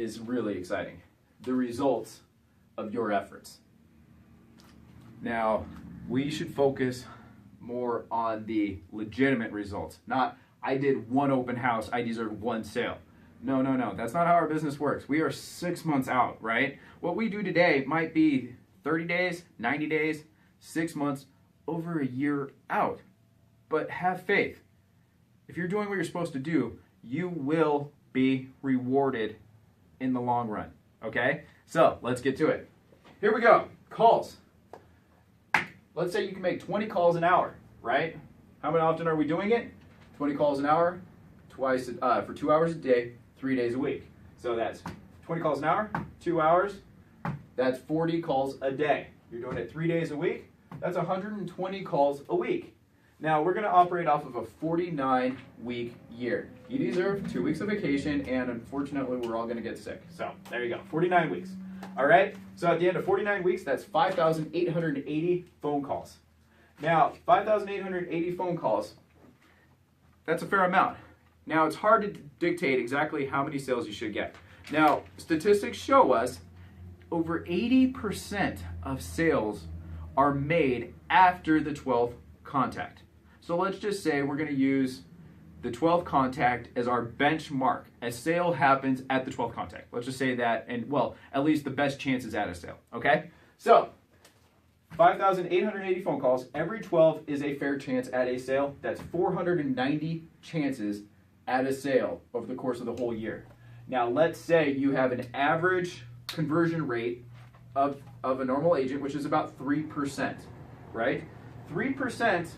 is really exciting. The results of your efforts. Now, we should focus more on the legitimate results, not I did one open house, I deserve one sale. No, no, no, that's not how our business works. We are 6 months out, right? What we do today might be 30 days, 90 days, 6 months, over a year out. But have faith. If you're doing what you're supposed to do, you will be rewarded in the long run, okay? So let's get to it. Here we go, calls. Let's say you can make 20 calls an hour, right? How often are we doing it? 20 calls an hour, for 2 hours a day, 3 days a week. So that's 20 calls an hour, 2 hours, that's 40 calls a day. You're doing it 3 days a week, that's 120 calls a week. Now we're gonna operate off of a 49-week year. You deserve 2 weeks of vacation, and unfortunately we're all gonna get sick. So there you go, 49 weeks. All right, so at the end of 49 weeks, that's 5,880 phone calls. Now, 5,880 phone calls, that's a fair amount. Now, it's hard to dictate exactly how many sales you should get. Now, statistics show us over 80% of sales are made after the 12th contact. So let's just say we're going to use the 12th contact as our benchmark. A sale happens at the 12th contact. Let's just say that, and well, at least the best chances at a sale, okay? So, 5,880 phone calls, every 12 is a fair chance at a sale. That's 490 chances at a sale over the course of the whole year. Now, let's say you have an average conversion rate of a normal agent, which is about 3%, right? 3%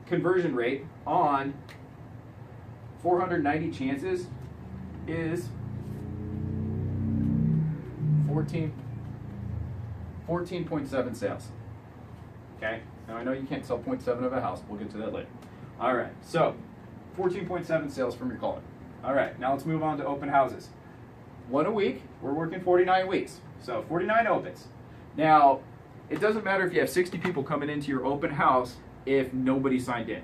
conversion rate on 490 chances is 14.7 sales. Okay, now I know you can't sell 0.7 of a house. We'll get to that later. All right, so 14.7 sales from your caller. All right, now let's move on to open houses. One a week, we're working 49 weeks. So 49 opens. Now, it doesn't matter if you have 60 people coming into your open house if nobody signed in.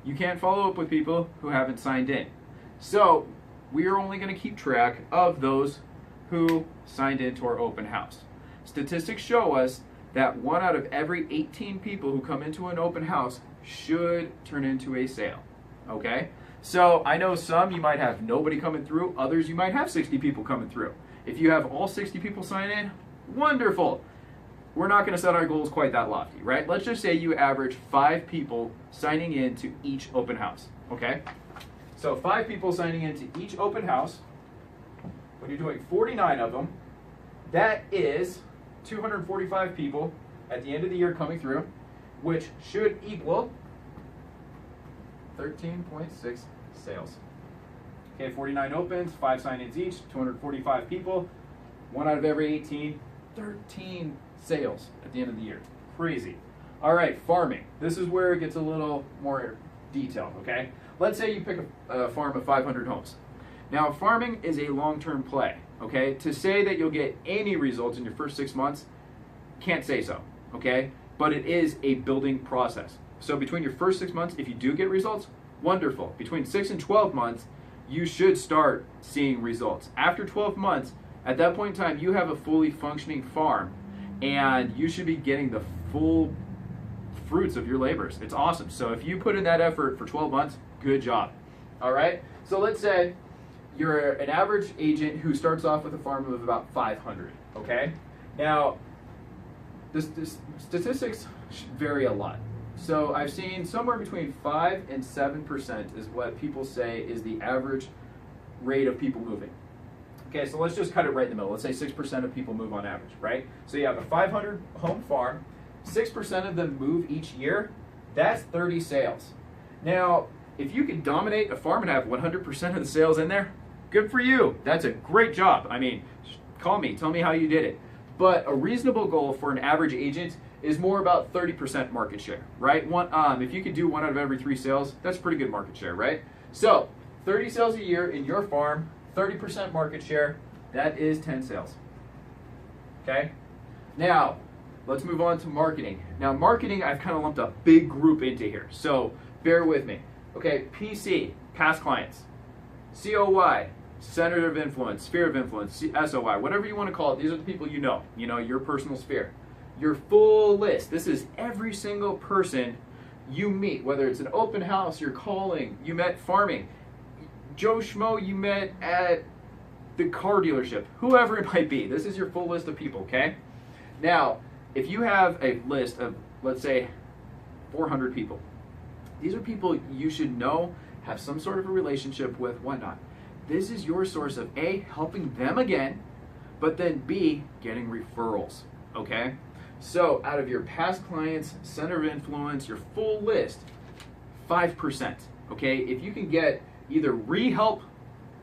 You can't follow up with people who haven't signed in. So we are only going to keep track of those who signed into our open house. Statistics show us that 1 out of every 18 people who come into an open house should turn into a sale. Okay? So I know some you might have nobody coming through, others you might have 60 people coming through. If you have all 60 people sign in, wonderful. We're not going to set our goals quite that lofty, right? Let's just say you average 5 people signing in to each open house, okay? So 5 people signing into each open house. When you're doing 49 of them, that is 245 people at the end of the year coming through, which should equal 13.6 sales. Okay, 49 opens, 5 sign-ins each, 245 people, 1 out of every 18, 13 sales at the end of the year. Crazy. All right, farming. This is where it gets a little more detailed, okay? Let's say you pick a farm of 500 homes. Now, farming is a long-term play, okay? To say that you'll get any results in your first 6 months, can't say so, okay? But it is a building process. So between your first 6 months, if you do get results, wonderful. Between 6 and 12 months, you should start seeing results. After 12 months, at that point in time, you have a fully functioning farm, and you should be getting the full fruits of your labors. It's awesome. So if you put in that effort for 12 months, good job. All right? So let's say you're an average agent who starts off with a farm of about 500, okay? Now, the statistics vary a lot. So I've seen somewhere between 5 and 7% is what people say is the average rate of people moving. Okay, so let's just cut it right in the middle. Let's say 6% of people move on average, right? So you have a 500 home farm, 6% of them move each year, that's 30 sales. Now, if you can dominate a farm and have 100% of the sales in there, good for you. That's a great job. I mean, call me, tell me how you did it. But a reasonable goal for an average agent is more about 30% market share, right? If you could do 1 out of every 3 sales, that's pretty good market share, right? So 30 sales a year in your farm, 30% market share, that is 10 sales. Okay? Now, let's move on to marketing. Now, marketing, I've kind of lumped a big group into here, so bear with me. Okay, PC, past clients. COY, center of influence, sphere of influence, SOI, whatever you want to call it. These are the people you know, your personal sphere. Your full list. This is every single person you meet, whether it's an open house, you're calling, you met farming, Joe Schmo you met at the car dealership, whoever it might be. This is your full list of people, okay? Now, if you have a list of, let's say, 400 people, these are people you should know, have some sort of a relationship with, whatnot. This is your source of A, helping them again, but then B, getting referrals, okay? So out of your past clients, center of influence, your full list, 5%, okay? If you can get either re-help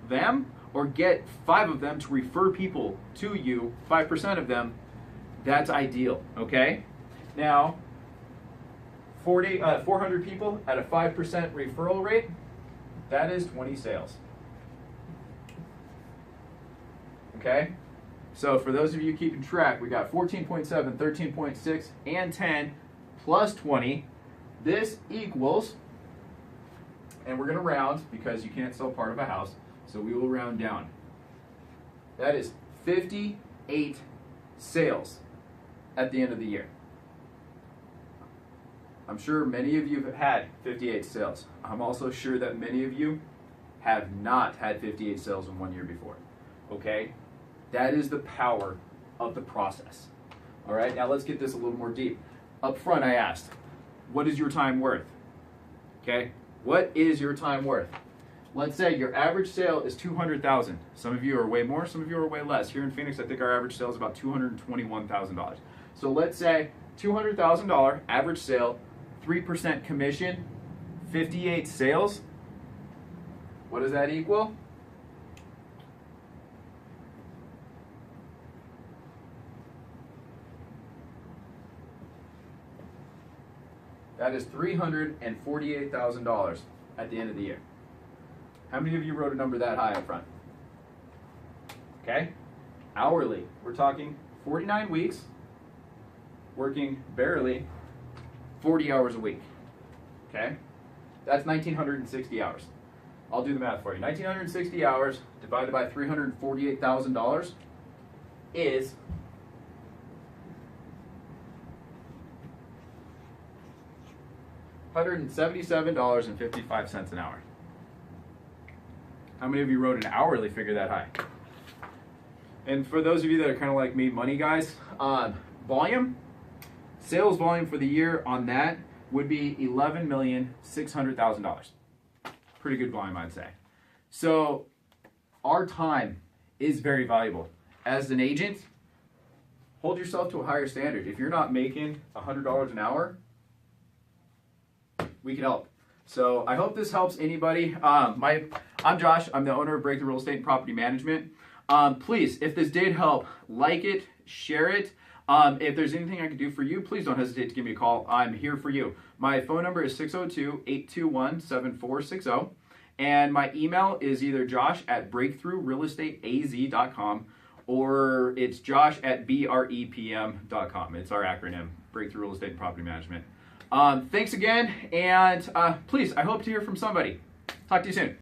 them or get 5 of them to refer people to you, 5% of them, that's ideal, okay? Now, 400 people at a 5% referral rate, that is 20 sales. Okay? So for those of you keeping track, we got 14.7, 13.6, and 10 plus 20. This equals, and we're going to round because you can't sell part of a house, so we will round down. That is 58 sales at the end of the year. I'm sure many of you have had 58 sales. I'm also sure that many of you have not had 58 sales in 1 year before. Okay? That is the power of the process. All right, now let's get this a little more deep. Up front, I asked, what is your time worth? Okay, what is your time worth? Let's say your average sale is $200,000. Some of you are way more, some of you are way less. Here in Phoenix, I think our average sale is about $221,000. So let's say $200,000 average sale, 3% commission, 58 sales. What does that equal? That is $348,000 at the end of the year. How many of you wrote a number that high up front? Okay? Hourly. We're talking 49 weeks, working barely 40 hours a week. Okay? That's 1,960 hours. I'll do the math for you. 1,960 hours divided by $348,000 is $177.55 an hour. How many of you wrote an hourly figure that high? And for those of you that are kind of like me, money guys, volume, sales volume for the year on that would be $11,600,000. Pretty good volume, I'd say. So our time is very valuable. As an agent, hold yourself to a higher standard. If you're not making $100 an hour, we can help. So I hope this helps anybody. I'm Josh. I'm the owner of Breakthrough Real Estate and Property Management. Please, if this did help, like it, share it. If there's anything I can do for you, please don't hesitate to give me a call. I'm here for you. My phone number is 602-821-7460. And my email is either josh@breakthroughrealestateaz.com or it's josh@brepm.com. It's our acronym, Breakthrough Real Estate and Property Management. Thanks again, and please, I hope to hear from somebody. Talk to you soon.